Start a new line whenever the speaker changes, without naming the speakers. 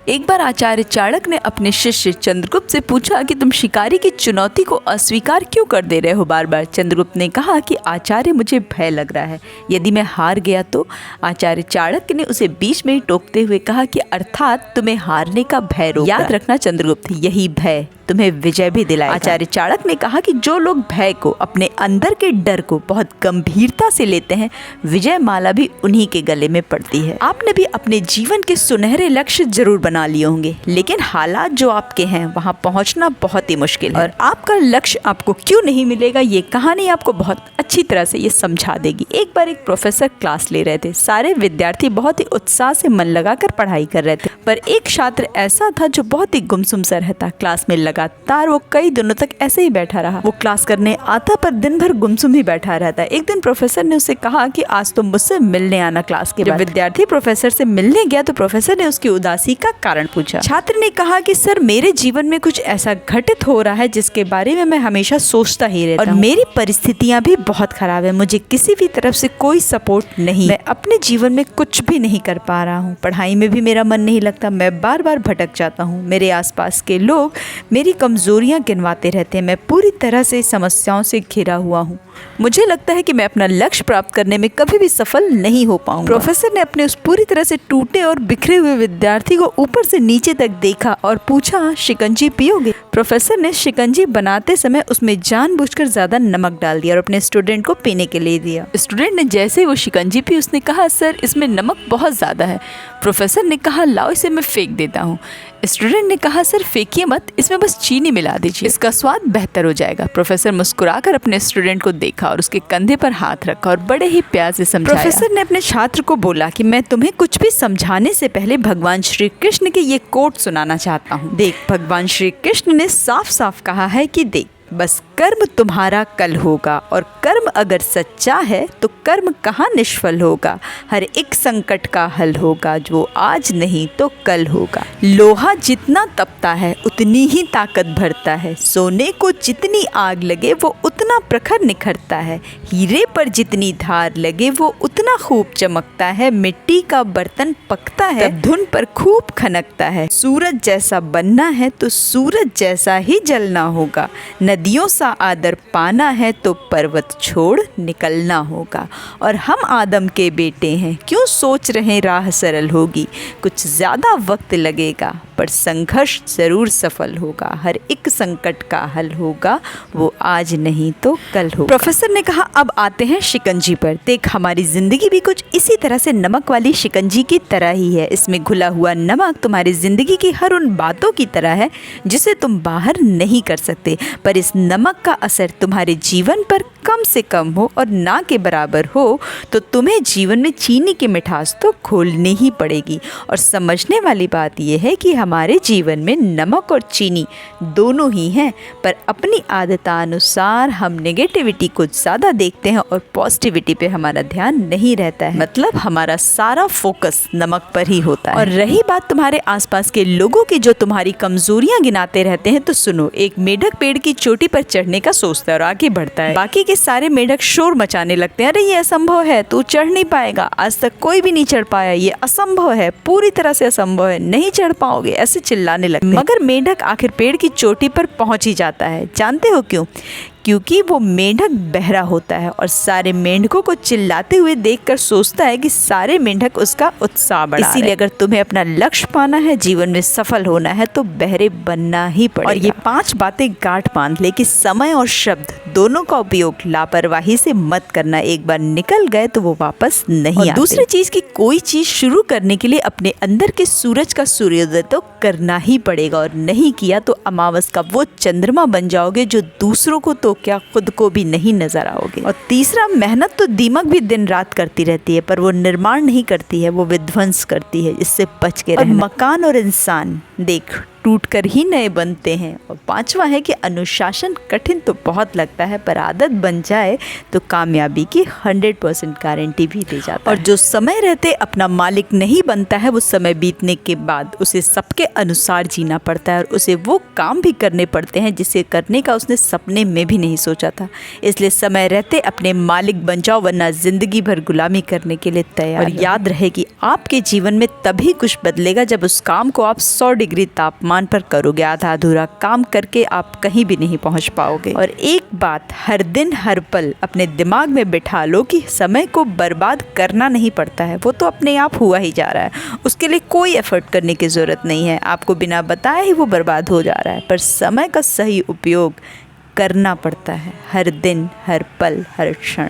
एक बार आचार्य चाणक्य ने अपने शिष्य चंद्रगुप्त से पूछा कि तुम शिकारी की चुनौती को अस्वीकार क्यों कर दे रहे हो बार बार। चंद्रगुप्त ने कहा कि आचार्य मुझे भय लग रहा है, यदि मैं हार गया तो। आचार्य चाणक्य ने उसे बीच में ही टोकते हुए कहा कि अर्थात तुम्हें हारने का भय रोक। याद रखना चंद्रगुप्त, यही भय तुम्हें विजय भी दिलाएगा। आचार्य चाणक्य ने कहा कि जो लोग भय को, अपने अंदर के डर को बहुत गंभीरता से लेते हैं, विजय माला भी उन्हीं के गले में पड़ती है। आपने भी अपने जीवन के सुनहरे लक्ष्य जरूर बना लिए होंगे, लेकिन हालात जो आपके हैं वहां पहुंचना बहुत ही मुश्किल है। और आपका लक्ष्य आपको क्यों नहीं मिलेगा, ये कहानी आपको बहुत अच्छी तरह से ये समझा देगी। एक बार एक प्रोफेसर क्लास ले रहे थे। सारे विद्यार्थी बहुत ही उत्साह से मन लगाकर पढ़ाई कर रहे थे, पर एक छात्र ऐसा था जो बहुत ही गुमसुम सा रहता। क्लास में लगातार वो कई दिनों तक ऐसे ही बैठा रहा। वो क्लास करने आता पर दिन भर गुमसुम ही बैठा रहता। एक दिन प्रोफेसर ने उससे कहा कि आज तुम मुझसे मिलने आना क्लास के बाद। जब विद्यार्थी प्रोफेसर से मिलने गया तो प्रोफेसर ने उसकी उदासी का कारण पूछा। छात्र ने कहा कि सर, मेरे जीवन में कुछ ऐसा घटित हो रहा है जिसके बारे में मैं हमेशा सोचता ही रहता हूं, और मेरी परिस्थितियां भी बहुत खराब है। मुझे किसी भी तरफ से कोई सपोर्ट नहीं, मैं अपने जीवन में कुछ भी नहीं कर पा रहा हूँ। पढ़ाई में भी मेरा मन नहीं लगता, मैं बार बार भटक जाता हूँ। मेरे आसपास के लोग मेरी कमजोरियां गिनवाते रहते हैं। मैं पूरी तरह से समस्याओं से घिरा हुआ हूँ। मुझे लगता है कि मैं अपना लक्ष्य प्राप्त करने में कभी भी सफल नहीं हो पाऊंगा। प्रोफेसर ने अपने उस पूरी तरह से टूटे और बिखरे हुए विद्यार्थी को ऊपर से नीचे तक देखा और पूछा, शिकंजी पियोगे? प्रोफेसर ने शिकंजी बनाते समय उसमें जानबूझकर ज्यादा नमक डाल दिया और अपने स्टूडेंट को पीने के लिए दिया। स्टूडेंट ने जैसे ही वो शिकंजी पी, उसने कहा, सर, इसमें नमक बहुत ज्यादा है। प्रोफेसर ने कहा, लाओ इसे मैं फेंक देता हूँ। स्टूडेंट ने कहा, सर फेंकिए मत, इसमें बस चीनी मिला दीजिए, इसका स्वाद बेहतर हो जाएगा। प्रोफेसर मुस्कुराकर अपने स्टूडेंट को देखा और उसके कंधे पर हाथ रखा और बड़े ही प्यार से समझाया। प्रोफेसर ने अपने छात्र को बोला कि मैं तुम्हें कुछ भी समझाने से पहले भगवान श्री कृष्ण के ये कोट सुनाना चाहता हूँ। देख, भगवान श्री कृष्ण ने साफ साफ कहा है कि देख, बस कर्म तुम्हारा कल होगा, और कर्म अगर सच्चा है तो कर्म कहाँ निष्फल होगा। हर एक संकट का हल होगा, जो आज नहीं तो कल होगा। लोहा जितना तपता है उतनी ही ताकत भरता है। सोने को जितनी आग लगे वो उतना प्रखर निखरता है। हीरे पर जितनी धार लगे वो उतना खूब चमकता है। मिट्टी का बर्तन पकता है तब धुन पर खूब खनकता है। सूरज जैसा बनना है तो सूरज जैसा ही जलना होगा। नदियों सा आदर पाना है तो पर्वत छोड़ निकलना होगा। और हम आदम के बेटे हैं, क्यों सोच रहे राह सरल होगी। कुछ ज्यादा वक्त लगेगा पर संघर्ष जरूर सफल होगा। हर एक संकट का हल होगा, वो आज नहीं तो कल होगा। प्रोफेसर ने कहा, अब आते हैं शिकंजी पर। देख, हमारी जिंदगी भी कुछ इसी तरह से नमक वाली शिकंजी की तरह ही है। इसमें घुला हुआ नमक तुम्हारी जिंदगी की हर उन बातों की तरह है जिसे तुम बाहर नहीं कर सकते, पर इस नमक का असर तुम्हारे जीवन पर कम से कम हो और ना के बराबर हो तो तुम्हें जीवन में चीनी की मिठास तो घोलनी ही पड़ेगी। और समझने वाली बात यह है कि हमारे जीवन में नमक और चीनी दोनों ही हैं, पर अपनी आदतानुसार हम नेगेटिविटी को ज़्यादा देखते हैं और पॉजिटिविटी पे हमारा ध्यान नहीं रहता है। मतलब हमारा सारा फोकस नमक पर ही होता है। और रही बात तुम्हारे आसपास के लोगों की जो तुम्हारी कमजोरियां गिनाते रहते हैं, तो सुनो, एक मेढक पेड़ की चोटी पर चढ़ने का सोचता है और आगे बढ़ता है। बाकी के सारे मेढक शोर मचाने लगते हैं, अरे ये असंभव है, तू चढ़ नहीं पाएगा, आज तक कोई भी नहीं चढ़ पाया, ये असंभव है, पूरी तरह से असंभव है, नहीं चढ़ पाओगे, ऐसे चिल्लाने लगते हैं। मगर मेढक आखिर पेड़ की चोटी पर पहुंच ही जाता है। जानते हो क्यों? क्योंकि वो मेंढक बहरा होता है और सारे मेंढकों को चिल्लाते हुए देखकर सोचता है कि सारे मेंढक उसका उत्साह बढ़ा रहे हैं। इसीलिए अगर तुम्हें अपना लक्ष्य पाना है, जीवन में सफल होना है, तो बहरे बनना ही पड़ेगा। और ये 5 बातें गांठ बांध ले कि समय और शब्द दोनों का उपयोग लापरवाही से मत करना। एक बार निकल गए तो वो वापस नहीं आते। दूसरी चीज की कोई चीज शुरू करने के लिए अपने अंदर के सूरज का सूर्योदय तो करना ही पड़ेगा, और नहीं किया तो अमावस का वो चंद्रमा बन जाओगे जो दूसरों को तो क्या खुद को भी नहीं नजर आओगे। और तीसरा, मेहनत तो दीमक भी दिन रात करती रहती है, पर वो निर्माण नहीं करती है, वो विध्वंस करती है। इससे बच के रहना। और मकान और इंसान देख टूट कर ही नए बनते हैं। और 5वां है कि अनुशासन कठिन तो बहुत लगता है, पर आदत बन जाए तो कामयाबी की 100% गारंटी भी दे जाता है। और जो समय रहते अपना मालिक नहीं बनता है, वो समय बीतने के बाद उसे सबके अनुसार जीना पड़ता है और उसे वो काम भी करने पड़ते हैं जिसे करने का उसने सपने में भी नहीं सोचा था। इसलिए समय रहते अपने मालिक बन जाओ, वरना जिंदगी भर गुलामी करने के लिए तैयार। और याद रहे कि आपके जीवन में तभी कुछ बदलेगा जब उस काम को आप 100 डिग्री तापमान पर करोगे। आधा अधूरा काम करके आप कहीं भी नहीं पहुंच पाओगे। और एक बात हर दिन हर पल अपने दिमाग में बिठा लो कि समय को बर्बाद करना नहीं पड़ता है, वो तो अपने आप हुआ ही जा रहा है। उसके लिए कोई एफर्ट करने की ज़रूरत नहीं है, आपको बिना बताए ही वो बर्बाद हो जा रहा है। पर समय का सही उपयोग करना पड़ता है, हर दिन हर पल हर क्षण।